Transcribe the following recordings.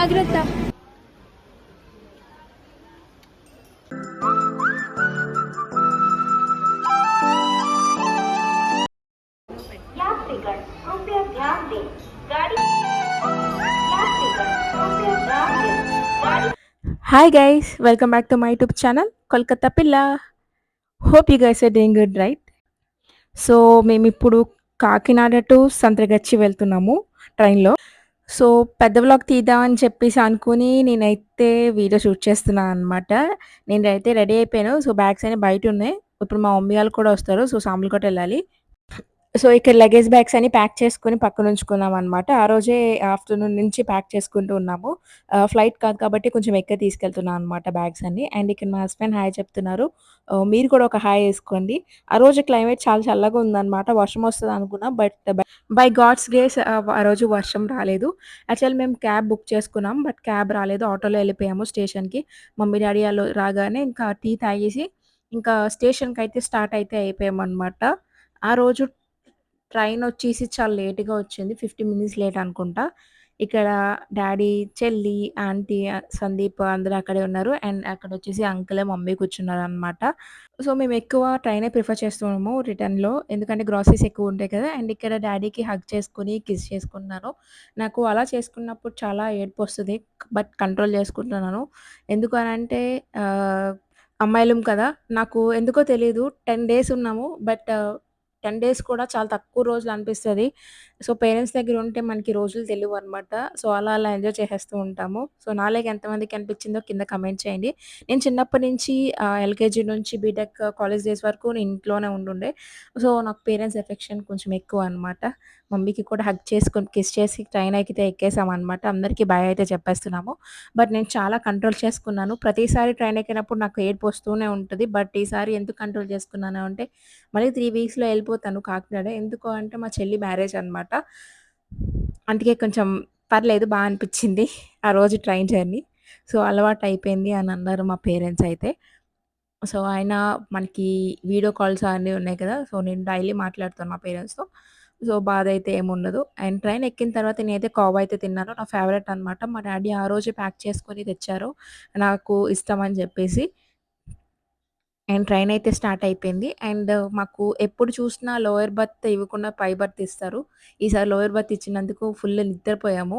జాగ్రత్త. यात्रीगण कृपया ध्यान दें गाड़ी यात्रीगण कृपया ध्यान दें गाड़ी hi guys, welcome back to my YouTube channel Kolkata పిల్ల. Hope you guys are doing good, right? So మేమిప్పుడు కాకినాడ టు సంత్రగచ్చి వెళ్తున్నాము ట్రైన్లో. సో పెద్ద వ్లాగ్ తీద్దామని చెప్పేసి అనుకుని నేనైతే వీడియో షూట్ చేస్తున్నాను అనమాట. నేనైతే రెడీ అయిపోయాను. సో బ్యాగ్స్ అన్ని బయట ఉన్నాయి. ఇప్పుడు మా మమ్మీ వాళ్ళు కూడా వస్తారు. సో సాములకోట వెళ్ళాలి. సో ఇక్కడ లగేజ్ బ్యాగ్స్ అన్ని ప్యాక్ చేసుకొని పక్కన ఉంచుకున్నాం అనమాట. ఆ రోజే ఆఫ్టర్‌నూన్ నుంచి ప్యాక్ చేసుకుంటూ ఉన్నాము. ఫ్లైట్ కాదు కాబట్టి కొంచెం ఎక్కువ తీసుకెళ్తున్నాం అనమాట బ్యాగ్స్ అన్ని. అండ్ ఇక్కడ మా హస్బెండ్ హాయ్ చెప్తున్నారు. మీరు కూడా ఒక హాయ్ ఏసుకోండి. ఆ రోజు క్లైమేట్ చాలా చల్లగా ఉందనమాట. వర్షం వస్తది అనుకున్నాం. బట్ బై గాడ్స్ గ్రేస్ ఆ రోజు వర్షం రాలేదు. యాక్చువల్లీ మేము క్యాబ్ బుక్ చేసుకున్నాం. బట్ క్యాబ్ రాలేదు. ఆటోలో వెళ్ళిపోయాము స్టేషన్‌కి. మమ్మీ, డ్యాడీ ఆళ్ళు రాగానే ఇంకా టీ తాగేసి ఇంకా స్టేషన్‌కయితే స్టార్ట్ అయితే అయిపోయామనమాట. ఆ రోజు ట్రైనొచ్చేసి చాలా లేట్‌గా వచ్చింది. 50 మినిట్స్ లేట్ అనుకుంటా. ఇక్కడ డ్యాడీ, చెల్లి, ఆంటీ, సందీప్ అందరూ అక్కడే ఉన్నారు. అండ్ అక్కడొచ్చేసి అంకుల్, మమ్మీ కూర్చున్నారనమాట. సో, మేమెక్కువ ట్రైనే ప్రిఫర్ చేస్తున్నాము రిటర్న్‌లో. ఎందుకంటే గ్రాసరీస్ ఎక్కువుంటాయి కదా! అండ్ ఇక్కడ డ్యాడీకి హగ్ చేసుకొని, కిస్ చేసుకున్నాను. నాకు అలా చేసుకున్నప్పుడు చాలా ఏడుపొస్తది. బట్ కంట్రోల్ చేసుకుంటున్నాను. ఎందుకు అనంటే అమ్మాయిలం కదా! నాకు ఎందుకో తెలీదు 10 డేస్ ఉన్నాము. బట్ 10 డేస్ కూడా చాలా తక్కువ రోజులు అనిపిస్తది. సో, పేరెంట్స్ దగ్గర ఉంటే మనకి రోజులు తెలీవనమాట. సో, అలా అలా ఎంజాయ్ చేసేస్తూ ఉంటాము. సో, నాలాగా ఎంతమందికి అనిపించిందో కింద కమెంట్ చేయండి. నేను చిన్నప్పటి నుంచి ఎల్‌కేజీ నుంచి బీటెక్ కాలేజ్ డేస్ వరకు నేను ఇంట్లోనే ఉండుండే. సో, నాకు పేరెంట్స్ ఎఫెక్షన్ కొంచెం ఎక్కువ అనమాట. మమ్మీకి కూడా హగ్ చేసుకొని, కిస్ చేసి ట్రైన్ ఎక్కితే ఎక్కేసామనమాట. అందరికీ బాయ్ అయితే చెప్పేస్తున్నాము. బట్ నేను చాలా కంట్రోల్ చేసుకున్నాను. ప్రతిసారి ట్రైన్ ఎక్కినప్పుడు నాకు ఏడుపొస్తూనే ఉంటది. బట్ ఈసారి ఎందుకు కంట్రోల్ చేసుకున్నాను అంటే మళ్ళీ 3 వీక్స్‌లో ఎళ్ళిపోతాను కాకినాడ. ఎందుకు అంటే మా చెల్లి మ్యారేజ్ అనమాట. అందుకే కొంచెం పర్లేదు అనిపిచ్చింది ఆ రోజు ట్రైన్ జర్నీ. సో, అలవాటయిపోయింది అని అన్నారు మా పేరెంట్స్ అయితే. సో, అయినా మనకి వీడియో కాల్స్ అన్నీ ఉన్నాయి కదా! సో, నేను డైలీ మాట్లాడుతాను మా పేరెంట్స్‌తో. సో, బాధైతే ఏముండదు. అండ్ ట్రైన్ ఎక్కిన తర్వాత నేనైతే కోవా అయితే తిన్నాను. నా ఫేవరెట్ అనమాట. మా డ్యాడీ ఆ రోజే ప్యాక్ చేసుకొని తెచ్చారు. నాకు ఇష్టమని జెప్పేసి. అండ్ ట్రైన్ అయితే స్టార్ట్ అయిపోయింది. అండ్ మాకు ఎప్పుడు చూసినా లోయర్ బర్త్ ఇవ్వకుండా పై బర్త్ ఇస్తారు. ఈసారి లోయర్ బర్త్ ఇచ్చినందుకు ఫుల్ నిద్రపోయాము.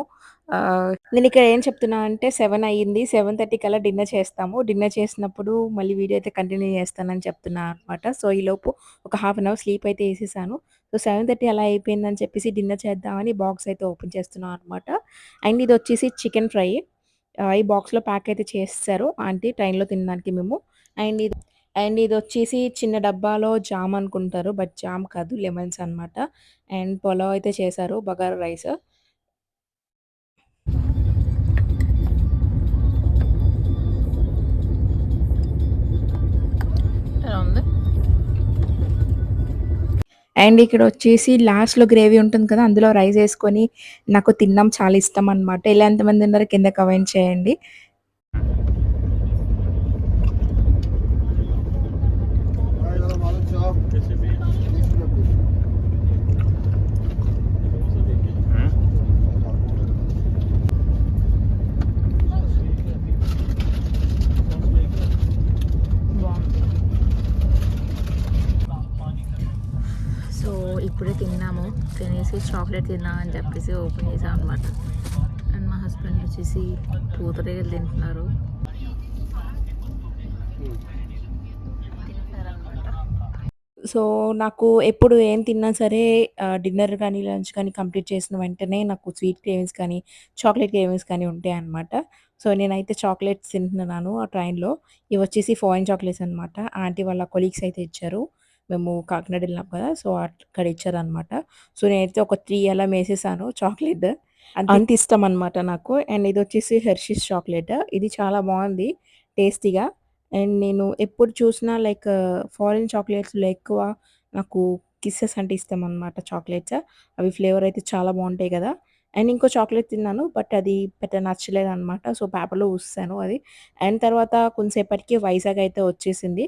నేనిక్కడ ఏం చెప్తున్నా అంటే 7 అయ్యింది. 7:30 కల్లా డిన్నర్ చేస్తాము. డిన్నర్ చేసినప్పుడు మళ్ళీ వీడియో అయితే కంటిన్యూ చేస్తానని చెప్తున్నా అనమాట. సో, ఈలోపు ఒక హాఫ్ అన్ అవర్ స్లీప్ అయితే ఏసేసాను. సో, 7:30 అలా అయిపోయిందని చెప్పేసి డిన్నర్ చేద్దామని బాక్స్ అయితే ఓపెన్ చేస్తున్నా అనమాట. అండ్ ఇదొచ్చేసి చికెన్ ఫ్రై. ఈ బాక్స్‌లో ప్యాక్ అయితే చేసేసారు ఆంటీ ట్రైన్‌లో తినడానికి మేము. అండ్ ఇది అండ్ ఇదొచ్చేసి చిన్న డబ్బాలో జామ్ అనుకుంటారు. బట్ జామ్ కాదు లెమన్స్ అనమాట. అండ్ పులావ్ అయితే చేశారు. బగారా రైస్. ఎలా ఉంది? అండ్ ఇక్కడొచ్చేసి లాస్ట్‌లో గ్రేవీ ఉంటుంది కదా! అందులో రైస్ ఏసుకొని నాకు తినడం చాలా ఇష్టం అనమాట. ఇలా ఎంతమంది ఉన్నారో కింద కామెంట్ చేయండి. సో, ఇప్పుడే తిన్నాము. తినేసి చాక్లెట్ తిందామని చెప్పేసి ఓపెన్ చేసాం అనమాట. అండ్ మా హస్బెండ్ వచ్చేసి పూతరేకులు తింటున్నారు. సో, నాకు ఎప్పుడు ఏం తిన్నా సరే డిన్నర్ కానీ, లంచ్ కానీ కంప్లీట్ చేసిన వెంటనే నాకు స్వీట్ క్రేవింగ్స్ కానీ, చాక్లేట్ క్రేవింగ్స్ కానీ ఉంటాయన్నమాట. సో, నేనైతే చాక్లేట్స్ తింటున్నాను ఆ ట్రైన్‌లో. ఇవొచ్చేసి ఫారెన్ చాక్లేట్స్ అనమాట. ఆంటీ వాళ్ళ కొలీగ్స్ అయితే ఇచ్చారు. మేము కాకినాడ ఎళ్ళినాం కదా! సో, అక్కడ ఇచ్చారనమాట. సో, నేనైతే ఒక 3 అలా మేసేసాను చాక్లేట్. అంత ఇష్టం అనమాట నాకు. అండ్ ఇదొచ్చేసి హెర్షీస్ చాక్లేట్. ఇది చాలా బావుంది టేస్టీగా. అండ్ నేను ఎప్పుడు చూసినా లైక్ ఫారెన్ చాక్లేట్స్‌లో ఎక్కువ నాకు కిస్సెస్ అంటే ఇష్టమనమాట చాక్లేట్స్. అవి ఫ్లేవర్ అయితే చాలా బావుంటాయి గదా! అండ్ ఇంకో చాక్లేట్ తిన్నాను. బట్ అది పెద్దగా నచ్చలేదనమాట. సో, పేపర్‌లో ఊసేసాను అది. అండ్ తర్వాత కొంతసేపటికి వైజాగ్ అయితే వచ్చేసింది.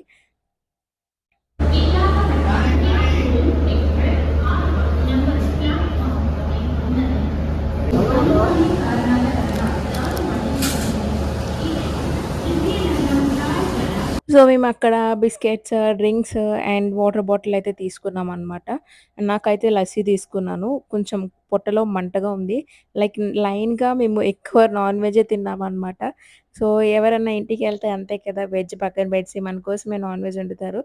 సో, మేమక్కడ biscuits, drinks and water bottle అయితే తీసుకున్నామనమాట. నాకైతే లస్సీ తీసుకున్నాను. కొంచెం పొట్టలో మంటగా ఉంది. లైక్ లైన్‌గా మేము ఎక్కువ నాన్ వెజ్జే తిన్నామనమాట. సో, ఎవరన్నా ఇంటికెళ్తే అంతే కదా! వెజ్ పక్కన పెట్టేసి మన కోసమే నాన్ వెజ్ వండుతారు.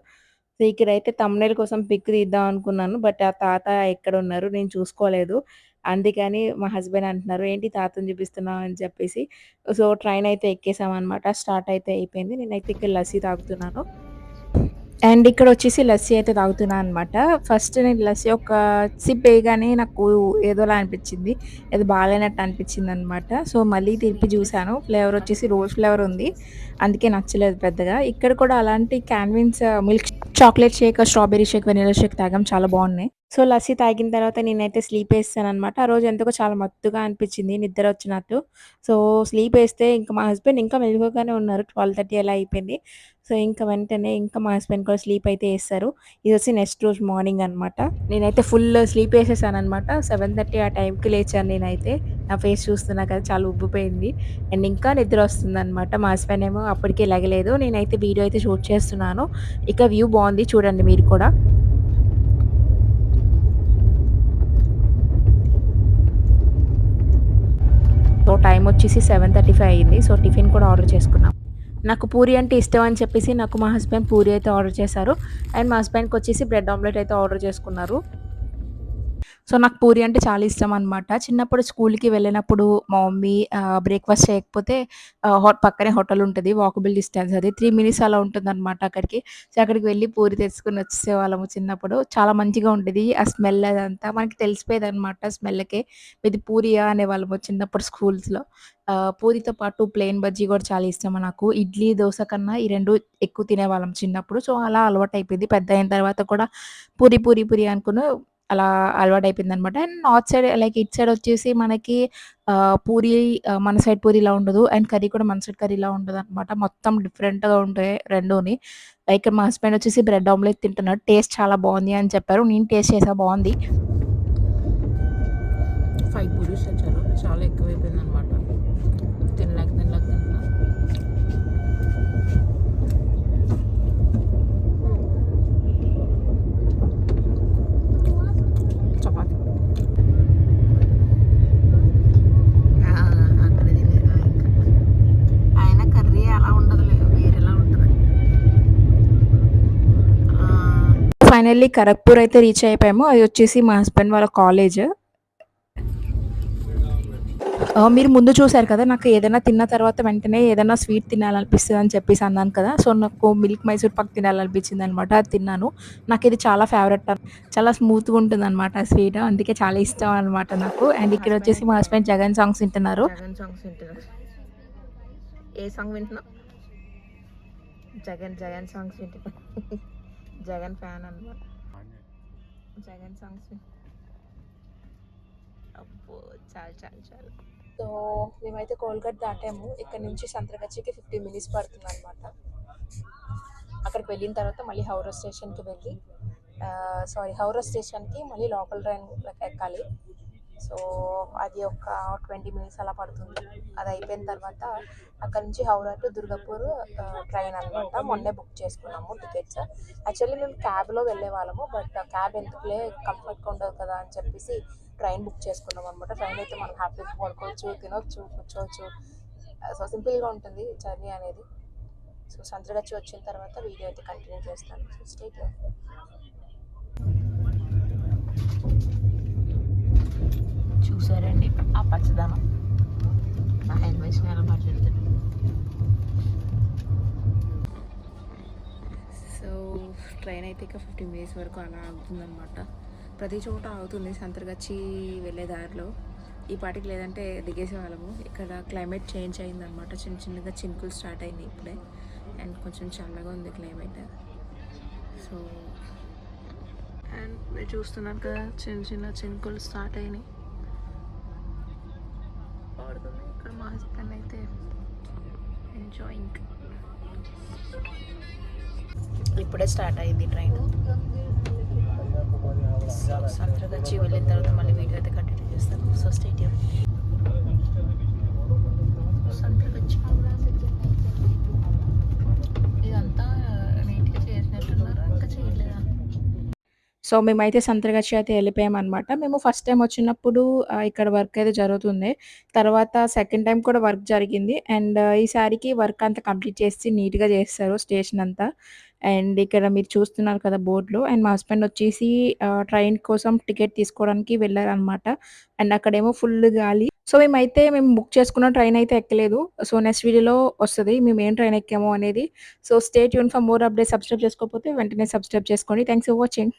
సో, ఇక్కడైతే థంబ్‌నెయిల్ కోసం పిక్ తీద్దాం అనుకున్నాను. బట్ ఆ తాత ఎక్కడున్నారు నేను చూసుకోలేదు. అందుకని మా హస్బెండ్ అంటున్నారు, "ఏంటి తాతని చూపిస్తున్నావు" అని చెప్పేసి. సో, ట్రైన్ అయితే ఎక్కేసామనమాట. స్టార్ట్ అయితే అయిపోయింది. నేనైతే ఇక్కడ లస్సీ తాగుతున్నాను. అండ్ ఇక్కడొచ్చేసి లస్సీ అయితే తాగుతున్నా అనమాట. ఫస్ట్ నేను లస్సీ ఒక సిప్ ఎయగానే నాకు ఏదోలా అనిపిచ్చింది. ఏదో బాలేనట్టు అనిపిచ్చిందనమాట. సో, మళ్ళీ తిప్పి జూసాను. ఫ్లేవర్ వచ్చేసి రోజ్ ఫ్లేవర్ ఉంది. అందుకే నచ్చలేదు పెద్దగా. ఇక్కడ కూడా అలాంటి క్యాన్‌విన్స్ milk chocolate shake, strawberry shake, vanilla shake తాగాం. చాలా బావున్నాయి. సో, లస్సీ తాగిన తర్వాత నేనైతే స్లీపేసాననమాట. ఆ రోజు ఎందుకో చాలా మత్తుగా అనిపిచ్చింది నిద్రొచ్చినట్టు. సో, స్లీపేస్తే ఇంక మా హస్బెండ్ ఇంకా మెలుకువగానే ఉన్నారు. 12:30 అలా అయిపోయింది. సో, ఇంక వెంటనే ఇంకా మా హస్బెండ్ కూడా స్లీప్ అయితే ఏసారు. ఇదొచ్చి నెక్స్ట్ రోజు మార్నింగ్ అనమాట. నేనైతే ఫుల్ స్లీప్ ఏసేసాననమాట. 7:30 ఆ టైంకి లేచాను నేనైతే. నా ఫేస్ చూస్తున్నా కదా! చాలా ఉబ్బిపోయింది. అండ్ ఇంకా నిద్రొస్తుందనమాట. మా హస్బెండ్ ఏమో అప్పటికి లెగలేదు. నేనైతే వీడియో అయితే షూట్ చేస్తున్నాను. ఇక వ్యూ బావుంది చూడండి మీరు కూడా. సో, టైమొచ్చేసి 7:35 అయింది. సో, టిఫిన్ కూడా ఆర్డర్ చేసుకున్నాం. నాకు పూరి అంటే ఇష్టం అని చెప్పేసి నాకు మా హస్బెండ్ పూరి అయితే ఆర్డర్ చేశారు. అండ్ మా హస్బెండ్‌కొచ్చేసి బ్రెడ్ ఆమ్లెట్ అయితే ఆర్డర్ చేసుకున్నారు. సో, నాకు పూరి అంటే చాలా ఇష్టమనమాట. చిన్నప్పుడు స్కూల్‌కి వెళ్ళినప్పుడు మా మమ్మీ బ్రేక్‌ఫాస్ట్ చేయకపోతే పక్కనే హోటలుంటది. వాకబుల్ డిస్టెన్స్ అది. 3 మినిట్స్ అలా ఉంటుందనమాట అక్కడికి. సో, అక్కడికి వెళ్లి పూరి తెచ్చుకొని వచ్చేసేవాళ్ళము చిన్నప్పుడు. చాలా మంచిగా ఉండేది. ఆ స్మెల్ అదంతా మనకి తెలిసిపోయేదనమాట స్మెల్‌కే. ఇది పూరియా అనేవాళ్ళము చిన్నప్పుడు స్కూల్స్‌లో. పూరితో పాటు ప్లెయిన్ బజ్జీ కూడా చాలా ఇష్టము నాకు. ఇడ్లీ, దోస కన్నా ఈ 2 ఎక్కువ తినేవాళ్ళం చిన్నప్పుడు. సో, అలా అలవాటయిపోయింది. పెద్దయిన తర్వాత కూడా పూరి, పూరి, పూరి అనుకుని అలా అలవాటయిపోయిందనమాట. అండ్ నార్త్ సైడ్ లైక్ ఇటు సైడ్ వచ్చేసి మనకి పూరి మన సైడ్ పూరిలా ఉండదు. అండ్ కర్రీ కూడా మన సైడ్ కర్రీలా ఉండదనమాట. మొత్తం డిఫరెంట్‌గా ఉంటాయి రెండూని. లైక్ మా హస్బెండ్ వచ్చేసి బ్రెడ్ ఆమ్లెట్ తింటున్నాడు. టేస్ట్ చాలా బావుంది అని చెప్పారు. నేను టేస్ట్ చేసా బావుంది. 5 పూరీస్ తెచ్చారు. చాలా ఎక్కువైపోయిందనమాట. తినలేక తినలేక తింటున్నా. చపాతీ. అక్కడే తినేదా ఇంకా. అయినా కర్రీ అలా ఉండదులే. వేరేలా ఉంటది. ఫైనల్లీ ఖరగ్‌పూర్ అయితే రీచ్ అయిపోయాము. అది వచ్చేసి మా హస్బెండ్ వాళ్ళ కాలేజ్. మీరు ముందు చూసారు కదా! నాకు ఏదైనా తిన్న తర్వాత వెంటనే ఏదైనా స్వీట్ తినాలనిపిస్తదని చెప్పేసి అన్నాను కదా! సో, నాకు మిల్క్ మైసూర్ పాక్ తినాలనిపించిందనమాట. అది తిన్నాను. నాకిది చాలా ఫేవరెట్. చాలా స్మూత్‌గా ఉంటుందనమాట ఆ స్వీట్. అందుకే చాలా ఇష్టం అనమాట నాకు. అండ్ ఇక్కడొచ్చేసి మా హస్బెండ్ జగన్ సాంగ్స్ వింటున్నారు. జగన్ సాంగ్స్ వింటున్నారు. ఏ సాంగ్ వింటున్నావు? జగన్ సాంగ్స్ వింటున్నా. జగన్ ఫ్యాన్ అనమాట. జగన్ సాంగ్స్ అబ్బో! చాలు. సో, మేమైతే కోల్‌గేట్ దాటాము. ఇక్కడ నుంచి సంత్రగచ్చికి 15 మినిట్స్ పడుతుందనమాట. అక్కడికి వెళ్ళిన తర్వాత మళ్ళీ హౌరా స్టేషన్‌కి వెళ్ళి హౌరా స్టేషన్‌కి మళ్ళీ లోకల్ ట్రైన్ ఎక్కాలి. సో, అది ఒక 20 మినిట్స్ అలా పడుతుంది. అది అయిపోయిన తర్వాత అక్కడి నుంచి హౌరా టు దుర్గాపూర్ ట్రైన్ అనమాట. మొన్నే బుక్ చేసుకున్నాము టికెట్స్. యాక్చువల్లీ మేము క్యాబ్‌లో వెళ్ళేవాళ్ళము. బట్ క్యాబ్ ఎందుకులే కంఫర్ట్‌గా ఉండదు కదా అని చెప్పేసి ట్రైన్ బుక్ చేసుకున్నాం అనమాట. ట్రైన్ అయితే మనం హ్యాపీగా పడుకోవచ్చు, తినొచ్చు, కూర్చోవచ్చు. సో, సింపుల్‌గా ఉంటుంది జర్నీ అనేది. సో, సంత్రగచ్చి వచ్చిన తర్వాత వీడియో అయితే కంటిన్యూ చేస్తాను. So, stay tune. చూసారండి ఆ పచ్చదనం. నా హెల్మెట్ ఎలా మాట్లాడుతుంది. సో, ట్రైన్ అయితే ఇక 15 మినిట్స్ వరకు అలా ఆగుతుందనమాట. ప్రతి చోట ఆగుతుంది సంత్రగచ్చి వెళ్ళే దారిలో. ఈ పాటికి లేదంటే దిగేసేవాళ్ళము. ఇక్కడ క్లైమేట్ చేంజ్ అయిందనమాట. చిన్నగా చినుకులు స్టార్ట్ అయినాయి ఇప్పుడే. అండ్ కొంచెం చల్లగా ఉంది క్లైమేట్. సో, అండ్ మీరు చూస్తున్నారు కదా చిన్న చినుకులు స్టార్ట్ అయినాయి. పడుతుంది. ఇక్కడ మా హస్బెండ్ అయితే ఎంజాయింగ్. ఇప్పుడే స్టార్ట్ అయింది ట్రైన్. సో, సంత్రగచ్చి వెళ్ళిన తర్వాత మళ్ళీ వీడియో అయితే కంటిన్యూ చేస్తాను. So, stay tune. సంత్రగచ్చి ఇదంతా సో, మేమైతే సంత్రగాచి అయితే ఎళ్ళిపోయామనమాట. మేము ఫస్ట్ టైమ్ వచ్చినప్పుడు ఇక్కడ వర్క్ అయితే జరుగుతుంది. తర్వాత సెకండ్ టైమ్ కూడా వర్క్ జరిగింది. అండ్ ఈసారికి వర్క్ అంతా కంప్లీట్ చేసి నీట్‌గా చేసేసారు స్టేషన్ అంతా. అండ్ ఇక్కడ మీరు చూస్తున్నారు కదా బోర్డ్‌లో. అండ్ మా హస్బెండ్ వచ్చేసి ట్రైన్ కోసం టికెట్ తీసుకోవడానికి వెళ్లారనమాట. అండ్ అక్కడేమో ఫుల్ గాలి. సో, మేము బుక్ చేసుకున్న ట్రైన్ అయితే ఎక్కలేదు. సో, నెక్స్ట్ వీడియోలో వస్తది. మేము ఏం ట్రైన్ ఎక్కాము అనేది. So, stay tune for more updates. Subscribe చేసుకోకపోతే వెంటనే సబ్స్క్రైబ్ చేసుకోండి. Thanks for watching.